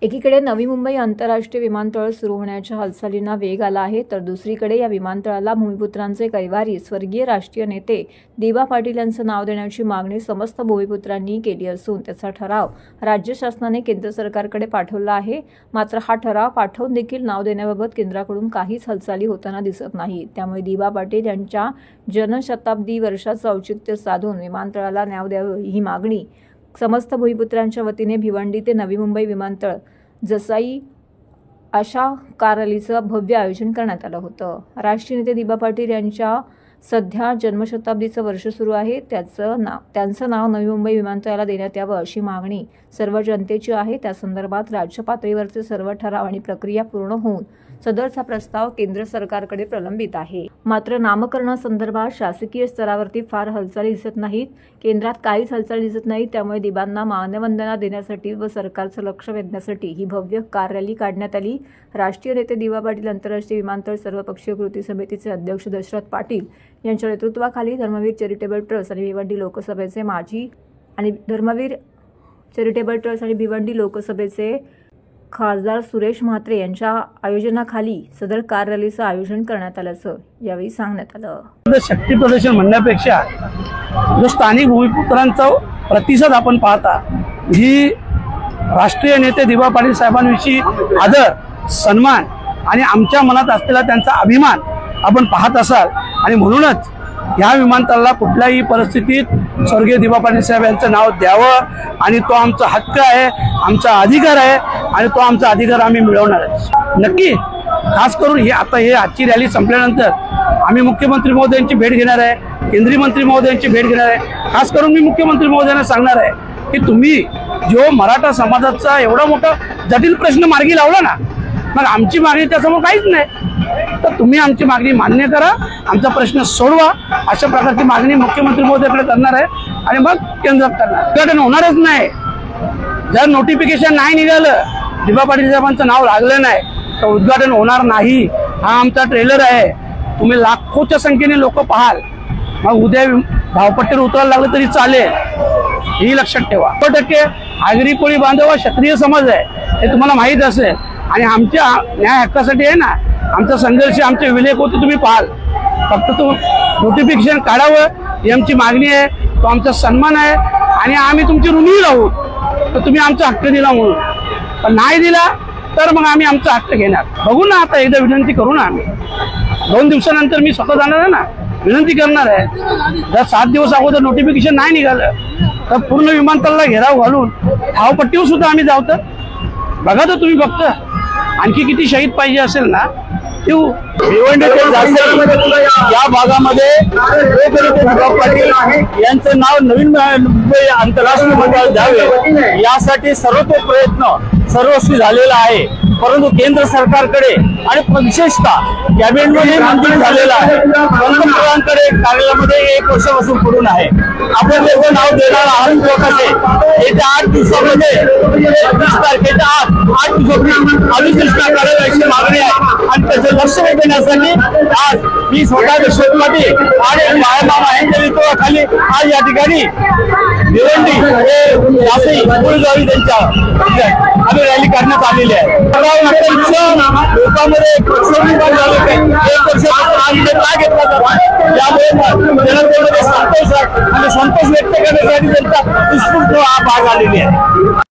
एकीकडे नवी मुंबई आंतरराष्ट्रीय विमानतळ सुरू होण्याच्या हालचालींना वेग आला आहे, तर दुसरीकडे या विमानतळाला भूमिपुत्रांचे कैवारी स्वर्गीय राष्ट्रीय नेते दिबा पाटील यांचं नाव देण्याची मागणी समस्त भूमिपुत्रांनी केली असून त्याचा ठराव राज्य शासनाने केंद्र सरकारकडे पाठवला आहे। मात्र हा ठराव पाठवून देखील नाव देण्याबाबत केंद्राकडून काहीच हालचाली होताना दिसत नाही। त्यामुळे दिबा पाटील यांच्या जनशताब्दी वर्षाचं औचित्य साधून विमानतळाला नाव द्यावं ही मागणी समस्त भूमिपुत्रांच्या वतीने भिवंडी ते नवी मुंबई विमानतळ जसाई अशा कारलीचं भव्य आयोजन करण्यात आलं होतं। राष्ट्रीय नेते दिबा पाटील यांच्या सध्या जन्मशताब्दीचं वर्ष सुरू आहे, त्यांचं नाव नवी मुंबई विमानतळाला देण्यात यावं अशी मागणी सर्व जनतेची आहे। त्या संदर्भात राज्य पातळीवरचे सर्व ठराव आणि प्रक्रिया पूर्ण होऊन सदरचा प्रस्ताव केंद्र सरकारकडे प्रलंबित आहे। मात्र नामकरणासंदर्भात शासकीय स्तरावरती फार हालचाली दिसत नाहीत, केंद्रात काहीच हालचाल दिसत नाही। त्यामुळे दिबांना मानवंदना देण्यासाठी व सरकारचं लक्ष वेधण्यासाठी ही भव्य कार रॅली काढण्यात आली। राष्ट्रीय नेते दिबा पाटील आंतरराष्ट्रीय विमानतळ सर्वपक्षीय कृती समितीचे अध्यक्ष दशरथ पाटील यांच्या नेतृत्वाखाली धर्मवीर चॅरिटेबल ट्रस्ट आणि भिवंडी लोकसभेचे माजी आणि भिवंडी लोकसभेचे खासदार सुरेश म्हात्रे यांच्या आयोजनाखाली सदर कार रॅलीचं आयोजन करण्यात आल्याचं यावेळी सांगण्यात आलं। शक्ती प्रदर्शन म्हणण्यापेक्षा जो स्थानिक भूमिपुत्रांचा प्रतिसाद आपण पाहता, ही राष्ट्रीय नेते दिबा पाटील साहेबांविषयी आदर, सन्मान आणि आमच्या मनात असलेला त्यांचा अभिमान आपण पाहत असाल आणि म्हणूनच या विमानतळाला कुठल्याही परिस्थितीत स्वर्गीय दिबा पाटील साहेब यांचं नाव द्यावं आणि तो आमचा हक्क आहे, आमचा अधिकार आहे आणि तो आमचा अधिकार आम्ही मिळवणार आहे। नक्की खास करून हे आजची रॅली संपल्यानंतर आम्ही मुख्यमंत्री महोदयांची भेट घेणार आहे, केंद्रीय मंत्री महोदयांची भेट घेणार आहे। खास करून मी मुख्यमंत्री महोदयांना सांगणार आहे की तुम्ही जो मराठा समाजाचा एवढा मोठा जटिल प्रश्न मार्गी लावला ना, मग आमची मागणी त्यासमोर काहीच नाही, तर तुम्ही आमची मागणी मान्य करा, आमचा प्रश्न सोडवा, अशा प्रकारची मागणी मुख्यमंत्री महोदयाकडे करणार आहे आणि मग केंद्रात करणार। उद्घाटन होणारच नाही। जर नोटिफिकेशन नाही निघालं, दिबा पाटील साहेबांचं नाव लागलं नाही, तर उद्घाटन होणार नाही। हा आमचा ट्रेलर आहे, तुम्ही लाखोच्या संख्येने लोक पाहाल, मग उद्या धावपट्टीवर उतरायला लागलं तरी चालेल, ही लक्षात ठेवा। 100% आगरी कोळी बांधव हा क्षत्रिय समाज आहे, हे तुम्हाला माहीत असेल आणि आमच्या न्याय हक्कासाठी आहे ना, आमचा संघर्ष, आमचे विलेख होते, तुम्ही पाहाल। फक्त तो नोटिफिकेशन काढावं ही आमची मागणी आहे, तो आमचा सन्मान आहे आणि आम्ही तुमची ऋणी राहू, तर तुम्ही आमचा हक्क दिला म्हणून। पण नाही दिला तर मग आम्ही आमचा हक्क घेणार। बघू ना, आता एकदा विनंती करू ना, आम्ही 2 दिवसानंतर मी स्वतः जाणार आहे ना, विनंती करणार आहे। जर 7 दिवस अगोदर नोटिफिकेशन नाही निघालं तर पूर्ण विमानतळाला घेराव घालून धावपट्टीवर सुद्धा आम्ही जाऊ। तर बघा, तर तुम्ही फक्त आणखी किती शहीद पाहिजे असेल ना, भिवंडी ते जासई या भागामध्ये दिबा पाटील यांचं नाव नवीन मुंबई आंतरराष्ट्रीय विमानतळ द्यावे यासाठी सर्वतो प्रयत्न सर्वस्वी झालेला आहे, परंतु केंद्र सरकारकडे आणि विशेषतः कॅबिनेटमध्ये मंजूर झालेला आहे। पंतप्रधानांकडे कार्यालयामध्ये 1 वर्षापासून पडून आहे। आपण त्याचं नाव देणार आहोत लोकांचे येत्या 8 दिवसामध्ये 30 तारखेच्या आठ दिवसांनी अधिसूचना करायची मागणी आहे आणि त्याचं लक्ष वेधण्यासाठी आज मी स्वतः दशरथ पाटील आणि बाळामामा यांच्या नेतृत्वाखाली आज या ठिकाणी भिवंडी जासई कुळगावी त्यांच्या आम्ही रॅली काढण्यात आलेली आहे। लोकांमध्ये संतोष व्यक्त करण्यासाठी त्यांचा उत्स्फूर्त भाग आलेली आहे।